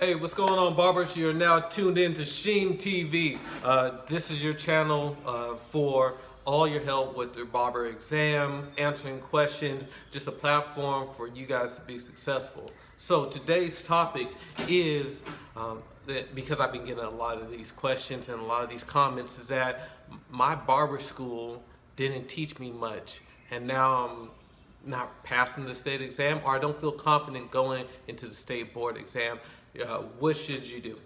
Hey, what's going on, barbers? You're now tuned in to Sheen TV. This is your channel for all your help with your barber exam, answering questions, just a platform for you guys to be successful. So today's topic is, because I've been getting a lot of these questions and a lot of these comments, is that my barber school didn't teach me much, and now I'm not passing the state exam, or I don't feel confident going into the state board exam. What should you do?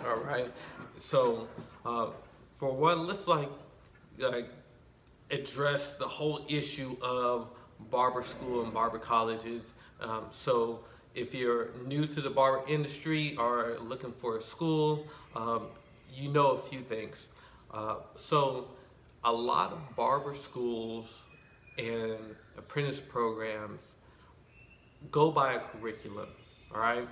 All right. So, for one, let's like address the whole issue of barber school and barber colleges. So, if you're new to the barber industry or looking for a school, you know a few things. So, a lot of barber schools and apprentice programs go by a curriculum. All right.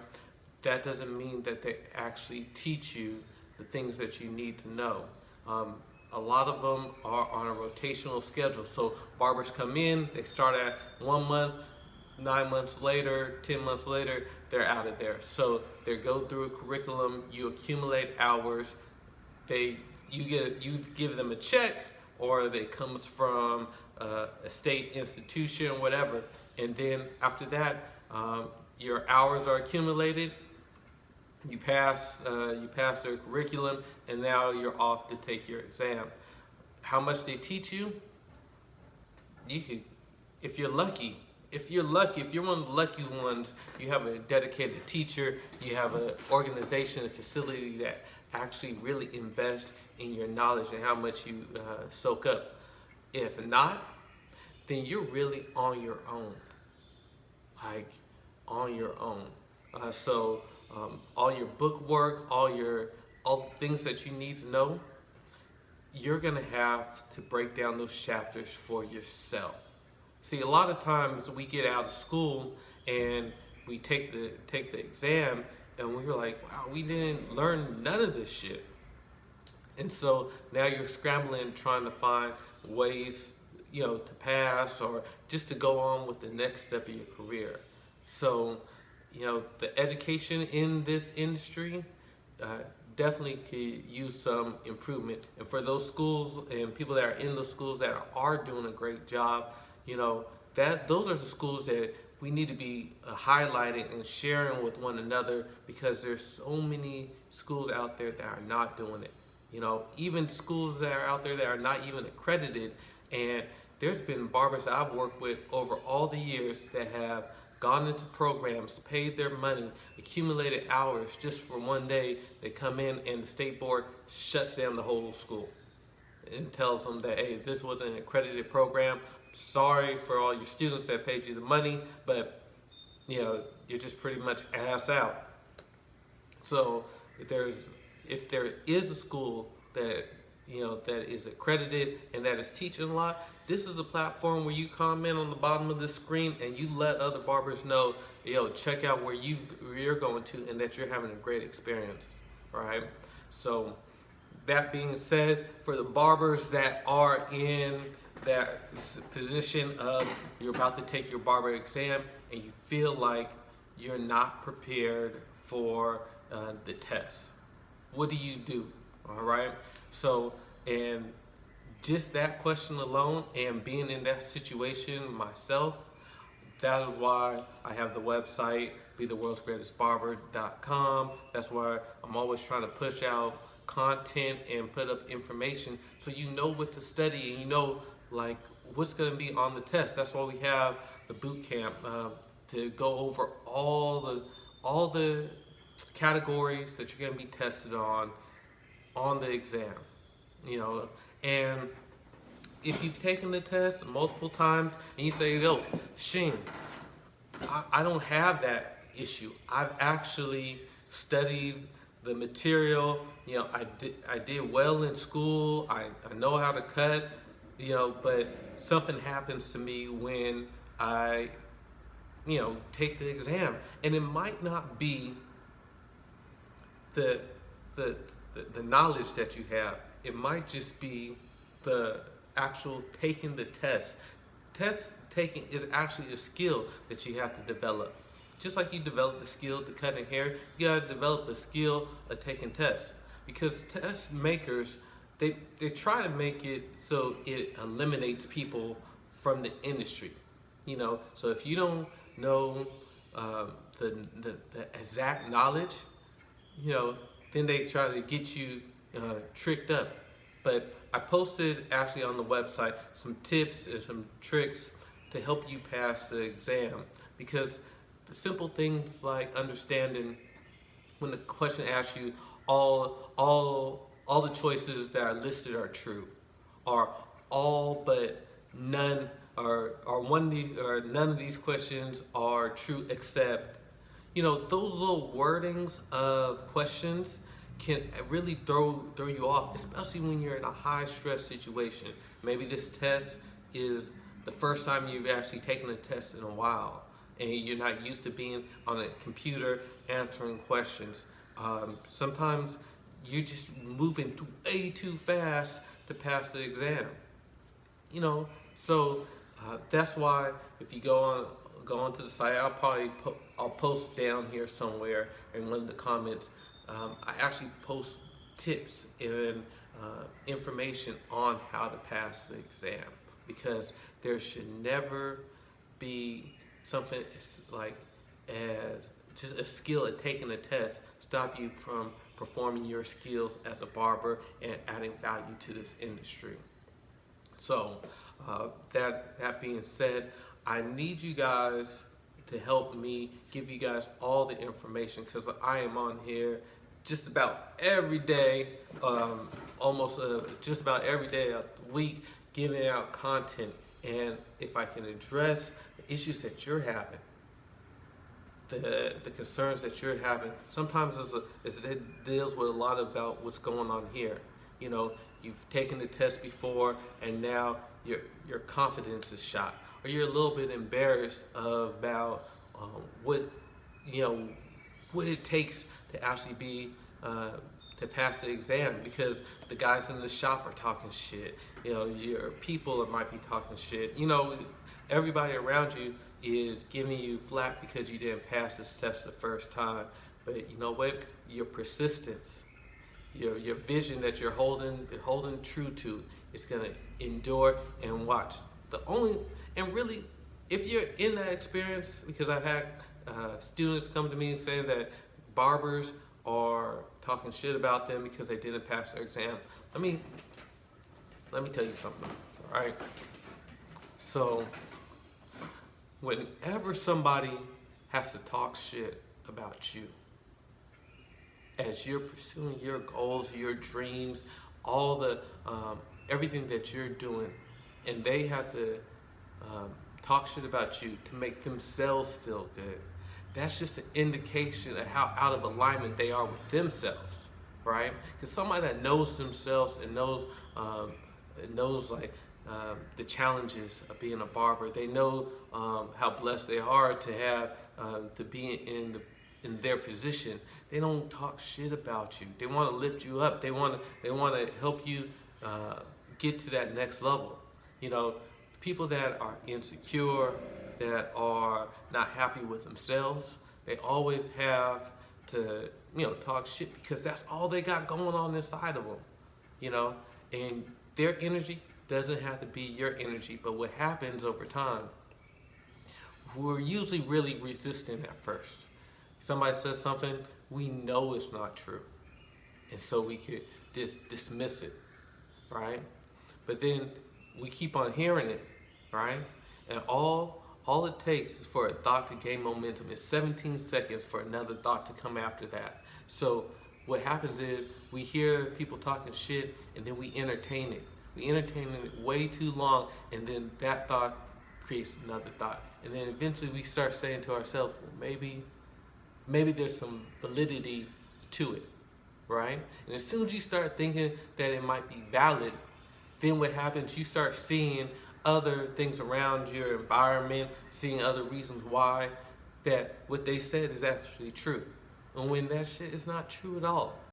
That doesn't mean that they actually teach you the things that you need to know. A lot of them are on a rotational schedule. So barbers come in, they start at 1 month, 9 months later, 10 months later, they're out of there. So they go through a curriculum, you accumulate hours, you give them a check, or it comes from a state institution, whatever. And then after that, your hours are accumulated. You pass their curriculum, and now you're off to take your exam. How much they teach you? You could, if you're lucky. If you're one of the lucky ones, you have a dedicated teacher, you have an organization, a facility that actually really invests in your knowledge and how much you soak up. If not, then you're really on your own. Like, on your own. All your book work, all the things that you need to know, you're gonna have to break down those chapters for yourself. See, a lot of times we get out of school and we take the exam and we're like, wow, we didn't learn none of this shit. And so now you're scrambling trying to find ways, to pass or just to go on with the next step of your career. So, the education in this industry definitely could use some improvement. And for those schools and people that are in those schools that are doing a great job, those are the schools that we need to be highlighting and sharing with one another, because there's so many schools out there that are not doing it. Even schools that are out there that are not even accredited. And there's been barbers that I've worked with over all the years that have gone into programs, paid their money, accumulated hours just for one day. They come in and the state board shuts down the whole school and tells them that, hey, this wasn't an accredited program. Sorry for all your students that paid you the money, but you're just pretty much ass out. So if there is a school that that is accredited and that is teaching a lot, this is a platform where you comment on the bottom of the screen and you let other barbers know, check out where you're going to and that you're having a great experience, right? So that being said, for the barbers that are in that position of you're about to take your barber exam and you feel like you're not prepared for the test, what do you do? All right. So, and just that question alone and being in that situation myself, that is why I have the website, BeTheWorld'sGreatestBarber.com. That's why I'm always trying to push out content and put up information so you know what to study and like what's going to be on the test. That's why we have the boot camp to go over all the categories that you're going to be tested on the exam, and if you've taken the test multiple times and you say, yo, Sheen, I don't have that issue. I've actually studied the material, I did well in school, I know how to cut, but something happens to me when I, take the exam. And it might not be the knowledge that you have. It might just be the actual taking the test. Test taking is actually a skill that you have to develop. Just like you develop the skill to cutting hair, you gotta develop the skill of taking tests. Because test makers, they try to make it so it eliminates people from the industry. So if you don't know the exact knowledge, you know, then they try to get you tricked up. But I posted actually on the website some tips and some tricks to help you pass the exam, because the simple things like understanding when the question asks you all the choices that are listed are true, or all but none, or one of these, or none of these questions are true except, those little wordings of questions can really throw you off, especially when you're in a high stress situation. Maybe this test is the first time you've actually taken a test in a while, and you're not used to being on a computer answering questions. Sometimes you're just moving way too fast to pass the exam. So that's why if you go onto the site, I'll post down here somewhere in one of the comments. I actually post tips and information on how to pass the exam, because there should never be something like as just a skill at taking a test stop you from performing your skills as a barber and adding value to this industry. So that being said, I need you guys to help me give you guys all the information, because I am on here just about every day, almost just about every day of the week, giving out content. And if I can address the issues that you're having, the concerns that you're having, sometimes it deals with a lot about what's going on here. You've taken the test before, and now your confidence is shot, or you're a little bit embarrassed about what it takes to actually be to pass the exam, because the guys in the shop are talking shit. Your people might be talking shit. Everybody around you is giving you flack because you didn't pass this test the first time. But you know what? Your persistence, your vision that you're holding true to, is gonna endure. And watch. And really, if you're in that experience, because I've had students come to me and saying that barbers are talking shit about them because they didn't pass their exam. Let me tell you something, all right? So, whenever somebody has to talk shit about you, as you're pursuing your goals, your dreams, all the everything that you're doing, and they have to talk shit about you to make themselves feel good, that's just an indication of how out of alignment they are with themselves, right? Because somebody that knows themselves and knows the challenges of being a barber, they know how blessed they are to have to be in their position. They don't talk shit about you. They want to lift you up. They want to help you get to that next level. People that are insecure, that are not happy with themselves, they always have to talk shit, because that's all they got going on inside of them. And their energy doesn't have to be your energy. But what happens over time, we're usually really resistant at first. Somebody says something, we know it's not true, and so we could just dismiss it, right? But then we keep on hearing it, right? And all it takes is for a thought to gain momentum. It's 17 seconds for another thought to come after that. So what happens is we hear people talking shit, and then we entertain it. We entertain it way too long, and then that thought creates another thought. And then eventually we start saying to ourselves, well, maybe there's some validity to it, right? And as soon as you start thinking that it might be valid, then what happens, you start seeing other things around your environment, seeing other reasons why that what they said is actually true. And when that shit is not true at all.